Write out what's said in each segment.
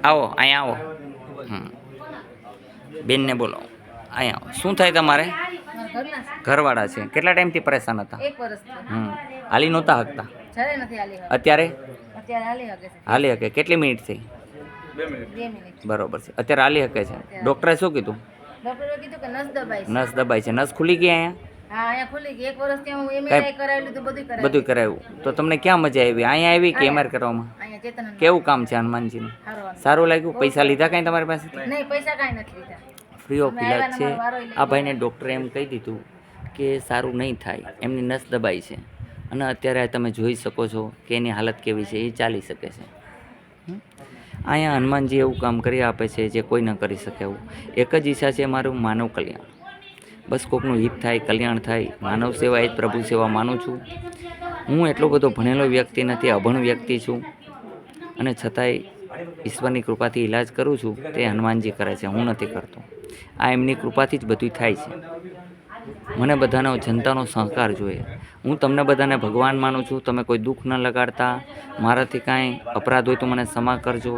આવો અહીંયા આવો. બેનને બોલો અહીંયા આવો. શું થાય તમારે? ઘરવાળા છે. કેટલા ટાઈમથી પરેશાન હતા? 1 વર્ષથી. હાલી નહોતા હકતા? અત્યારે હાલી હકે? કેટલી મિનિટ થઈ? 2 મિનિટ. બરોબર છે. અત્યારે હાલી હકે છે. ડૉક્ટરે શું કીધું? ડોક્ટરે કીધું કે નસ દબાઈ છે. નસ દબાઈ છે. નસ ખુલી ગઈ અહીંયા? હા, અહીંયા ખુલી ગઈ. 1 વર્ષથી હું એમઆરઆઈ કરાવી લીધું, બધું કરાવ્યું. તો તમને ક્યાં મજા આવી? અહીંયા આવી કે એમઆર કરવામાં? અહીંયા ચેતન. કેવું કામ છે હનુમાનજીનું? સારું લાગ્યું? પૈસા લીધા કાંઈ તમારી પાસેથી? નહીં, પૈસા કાંઈ નથી લીધા. ફ્રી ઓફ ઇલાજ છે. આ ભાઈને ડૉક્ટરે એમ કહી દીધું કે સારું નહીં થાય, એમની નસ દબાઈ છે અને અત્યારે તમે જોઈ શકો છો કે એની હાલત કેવી છે, એ ચાલી શકે છે. અહીંયા હનુમાનજી એવું કામ કરી આપે છે જે કોઈ ન કરી શકે એવું. એક જ ઈચ્છા છે મારું, માનવ કલ્યાણ. બસ કોકનું હિત થાય, કલ્યાણ થાય. માનવ સેવા એ જ પ્રભુ સેવા માનું છું. હું એટલો બધો ભણેલો વ્યક્તિ નથી, અભણ વ્યક્તિ છું, અને છતાંય ઈશ્વરની કૃપાથી ઈલાજ કરું છું. તે હનુમાનજી કરે છે, હું નથી કરતો. આ એમની કૃપાથી જ બધું થાય છે. મને બધાનો જનતાનો સહકાર જોઈએ. હું તમને બધાને ભગવાન માનું છું. તમે કોઈ દુઃખ ન લગાડતા. મારાથી કાંઈ અપરાધ હોય તો મને ક્ષમા કરજો.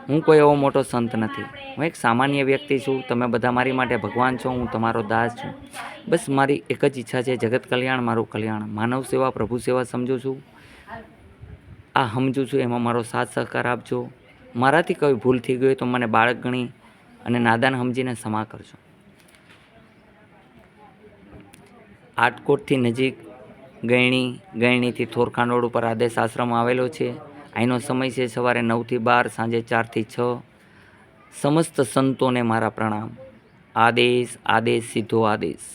હું કોઈ એવો મોટો સંત નથી. હું એક સામાન્ય વ્યક્તિ છું. તમે બધા મારી માટે ભગવાન છો, હું તમારો દાસ છું. બસ મારી એક જ ઈચ્છા છે, જગત કલ્યાણ, મારું કલ્યાણ. માનવ સેવા, પ્રભુ સેવા સમજું છું. આ સમજું છું, એમાં મારો સાથ સહકાર આપજો. મારાથી કોઈ ભૂલ થઈ ગઈ હોય તો મને બાળક ગણી અને નાદાન સમજીને ક્ષમા કરજો. આટકોટથી નજીક ગયણીથી થોરખાન રોડ ઉપર આદેશ આશ્રમ આવેલો છે. અહીંનો સમય છે સવારે 9 થી 12, સાંજે 4 થી 6. સમસ્ત સંતોને મારા પ્રણામ. આદેશ, આદેશ, સીધો આદેશ.